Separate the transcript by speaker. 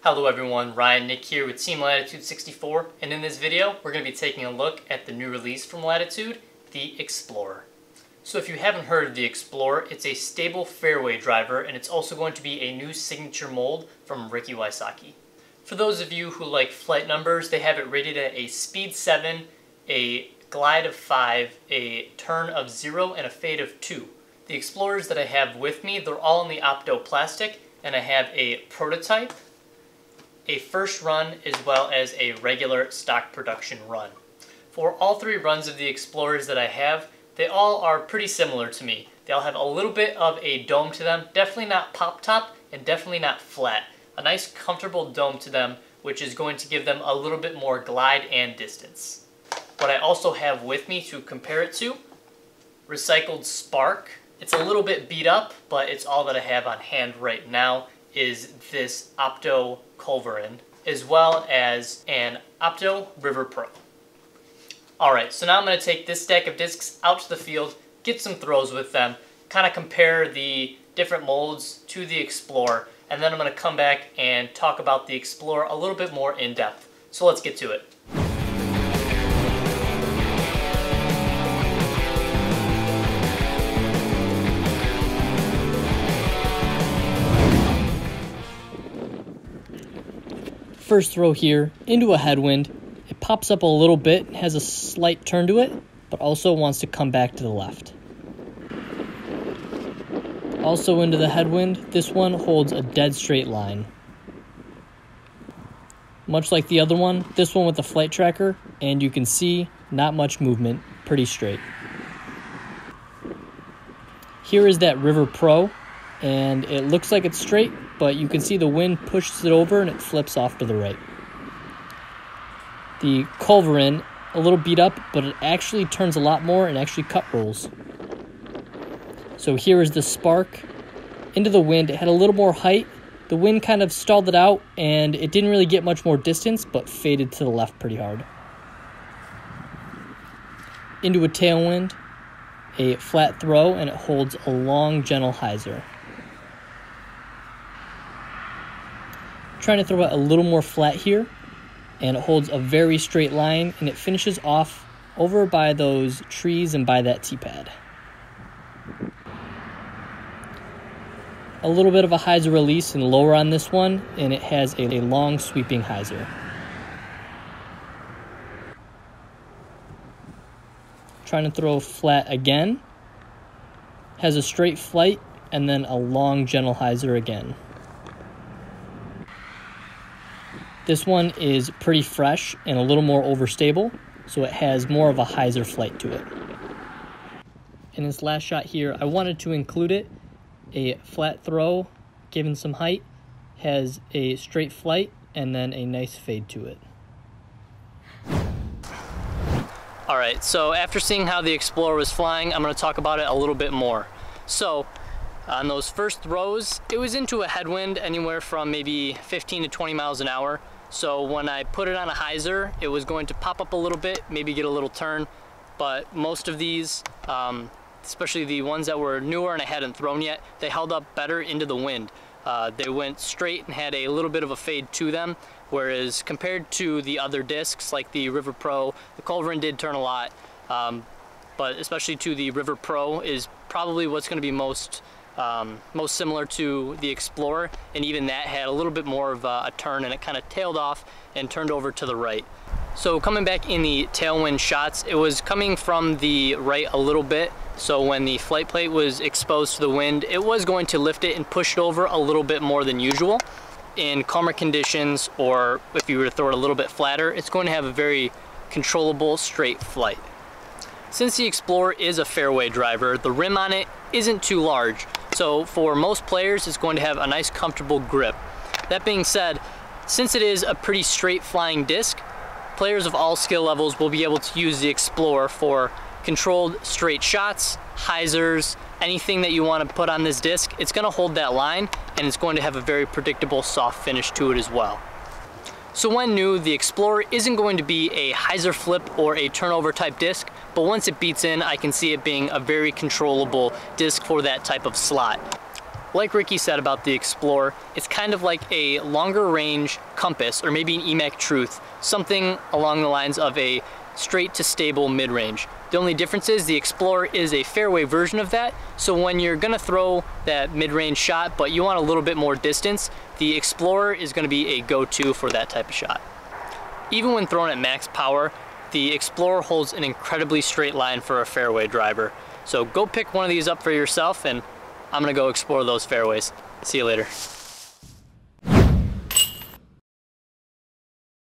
Speaker 1: Hello everyone, Ryan Nick here with Team Latitude 64, and in this video we're going to be taking a look at the new release from Latitude, the Explorer. So if you haven't heard of the Explorer, it's a stable fairway driver, and it's also going to be a new signature mold from Ricky Wysocki. For those of you who like flight numbers, they have it rated at a speed 7, a glide of 5, a turn of 0, and a fade of 2. The Explorers that I have with me, they're all in the Opto plastic, and I have a prototype, a first run, as well as a regular stock production run. For all three runs of the Explorers that I have, they all are pretty similar to me. They all have a little bit of a dome to them, definitely not pop top and definitely not flat. A nice comfortable dome to them, which is going to give them a little bit more glide and distance. What I also have with me to compare it to, recycled Spark. It's a little bit beat up, but it's all that I have on hand right now, is this Opto Culverin, as well as an Opto River Pro. Alright, so now I'm going to take this stack of discs out to the field, get some throws with them, kind of compare the different molds to the Explorer, and then I'm going to come back and talk about the Explorer a little bit more in depth. So let's get to it. First throw here into a headwind. It pops up a little bit, has a slight turn to it, but also wants to come back to the left. Also into the headwind, this one holds a dead straight line. Much like the other one, this one with the flight tracker, and you can see not much movement, pretty straight. Here is that River Pro, and it looks like it's straight, but you can see the wind pushes it over and it flips off to the right. The Culverin, a little beat up, but it actually turns a lot more and actually cut rolls. So here is the Spark. Into the wind, it had a little more height. The wind kind of stalled it out, and it didn't really get much more distance, but faded to the left pretty hard. Into a tailwind, a flat throw, and it holds a long, gentle hyzer. Trying to throw it a little more flat here, and it holds a very straight line, and it finishes off over by those trees and by that tee pad. A little bit of a hyzer release and lower on this one, and it has a long sweeping hyzer. Trying to throw flat again, has a straight flight, and then a long gentle hyzer again. This one is pretty fresh and a little more overstable, so it has more of a hyzer flight to it. In this last shot here, I wanted to include it. A flat throw, given some height, has a straight flight, and then a nice fade to it. Alright, so after seeing how the Explorer was flying, I'm going to talk about it a little bit more. So, on those first throws, it was into a headwind anywhere from maybe 15 to 20 miles an hour. So when I put it on a hyzer, it was going to pop up a little bit, maybe get a little turn, but most of these, especially the ones that were newer and I hadn't thrown yet, they held up better into the wind. They went straight and had a little bit of a fade to them, whereas compared to the other discs like the River Pro, the Culverin did turn a lot, but especially to the River Pro is probably what's going to be most similar to the Explorer, and even that had a little bit more of a turn, and it kind of tailed off and turned over to the right. So coming back in the tailwind shots, it was coming from the right a little bit, so when the flight plate was exposed to the wind, it was going to lift it and push it over a little bit more than usual. In calmer conditions, or if you were to throw it a little bit flatter, it's going to have a very controllable straight flight. Since the Explorer is a fairway driver, the rim on it isn't too large, so for most players it's going to have a nice comfortable grip. That being said, since it is a pretty straight flying disc, players of all skill levels will be able to use the Explorer for controlled straight shots, hyzers, anything that you want to put on this disc. It's going to hold that line, and it's going to have a very predictable soft finish to it as well. So when new, the Explorer isn't going to be a hyzer flip or a turnover type disc, but once it beats in, I can see it being a very controllable disc for that type of slot. like Ricky said about the Explorer, it's kind of like a longer range compass, or maybe an EMAC Truth, something along the lines of a straight to stable mid-range. The only difference is the Explorer is a fairway version of that, so when you're gonna throw that mid-range shot but you want a little bit more distance, the Explorer is gonna be a go-to for that type of shot. Even when thrown at max power, the Explorer holds an incredibly straight line for a fairway driver. So go pick one of these up for yourself, and I'm gonna go explore those fairways. See you later.